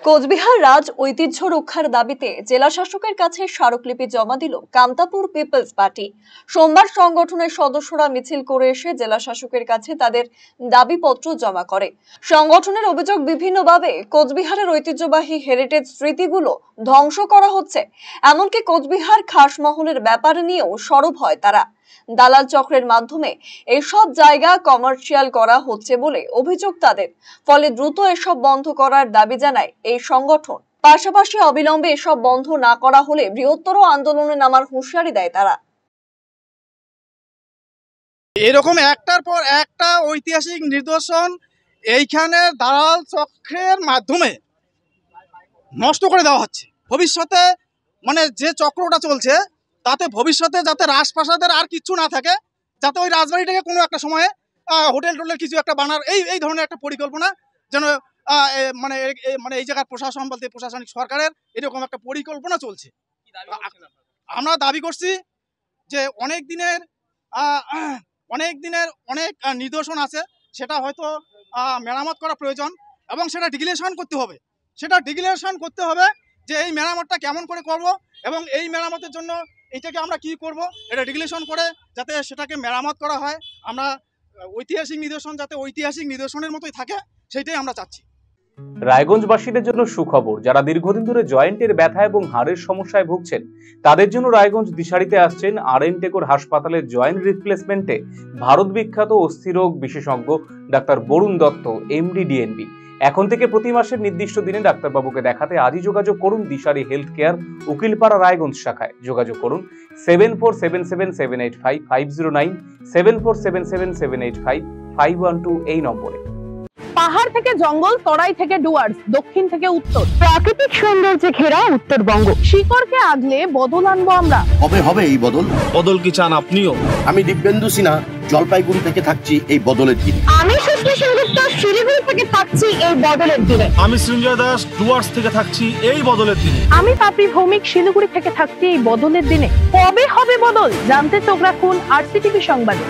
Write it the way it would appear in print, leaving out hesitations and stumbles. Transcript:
কোচবিহার রাজ ঐতিহ্য রক্ষার দাবিতে জেলা শাসকের কাছে স্মারকলিপি জমা দিল কামতাপুর পিপলস পার্টি। সোমবার সংগঠনের সদস্যরা মিছিল করে এসে জেলা শাসকের কাছে তাদের দাবিপত্র জমা করে। সংগঠনের অভিযোগ, বিভিন্নভাবে কোচবিহারের ঐতিহ্যবাহী হেরিটেজ স্মৃতিগুলো ধ্বংস করা হচ্ছে। এমনকি কোচবিহার খাসমহলের ব্যাপার নিয়েও সরব হয় তারা। দালাল চক্রের মাধ্যমে এসব জায়গা কমার্শিয়াল করা হচ্ছে বলে অভিযোগ তাদের। ফলে দ্রুত এসব বন্ধ করার দাবি জানায় এই সংগঠন। পাশাপাশি অবিলম্বে এসব বন্ধ না করা হলে বৃহত্তর আন্দোলনে নামার হুঁশিয়ারি দেয় তারা। এরকম একটার পর একটা ঐতিহাসিক নিদর্শন এইখানে দালাল চক্রের মাধ্যমে নষ্ট করে দেওয়া হচ্ছে। ভবিষ্যতে যে চক্রটা চলছে তাতে ভবিষ্যতে যাতে রাজপ্রাসাদের আর কিছু না থাকে, যাতে ওই রাজবাড়িটাকে কোনো একটা সময়ে হোটেল টোটেল কিছু একটা বানার এই ধরনের একটা পরিকল্পনা যেন এই জায়গার প্রশাসন বলতে প্রশাসনিক সরকারের এরকম একটা পরিকল্পনা চলছে। আমরা দাবি করছি যে অনেক দিনের অনেক নিদর্শন আছে, সেটা হয়তো মেরামত করা প্রয়োজন এবং সেটা ডিক্লারেশন করতে হবে যে এই মেরামতটা কেমন করে করব এবং এই মেরামতের জন্য এইটাকে আমরা কি করব, এটা ডিক্লারেশন করে যাতে সেটাকে মেরামত করা হয়। আমরা ঐতিহাসিক নিদর্শন যাতে ঐতিহাসিক নিদর্শনের মতোই থাকে সেইটাই আমরা চাচ্ছি। রায়গঞ্জবাসীদের জন্য সুখবর, যারা দীর্ঘদিন ধরে জয়েন্টের ব্যথা এবং হাড়ের সমস্যায় ভুগছেন তাদের জন্য রায়গঞ্জ দিশারিতে আসছেন আর.এন. টেকর হাসপাতালের জয়েন্ট রিপ্লেসমেন্টে ভারত বিখ্যাত অস্থিরোগ বিশেষজ্ঞ doctor Barun Dutta, MD, DNB. এখন থেকে প্রতি মাসের নির্দিষ্ট দিনে ডাক্তারবাবুকে দেখাতে আজই যোগাযোগ করুন দিশারি হেলথ কেয়ার, উকিলপাড়া, রায়গঞ্জ শাখায়। যোগাযোগ করুন 7477785509, 7477785512 এই নম্বরে। পাহাড় থেকে জঙ্গল, তরাই থেকে ডুয়ার্স, দক্ষিণ থেকে উত্তর, প্রাকৃতিক সৌন্দর্যে ঘেরা উত্তরবঙ্গ। শিকড়কে আগলে বদল আনবো আমরা। হবে এই বদল কি চান আপনিও? আমি দিব্যেন্দু সিনহা জলপাইগুড়ি থেকে থাকছি এই বদলের দিনে। আমি সুশ্রী সেনগুপ্ত শিলিগুড়ি থেকে থাকছি এই বদলের দিনে। আমি সৃঞ্জয় দাস ডুয়ার্স থেকে থাকছি এই বদলের দিনে। আমি পাপড়ি ভৌমিক শিলিগুড়ি থেকে থাকছি এই বদলের দিনে। কবে হবে বদল জানতে চোখ রাখুন RCTV সংবাদে।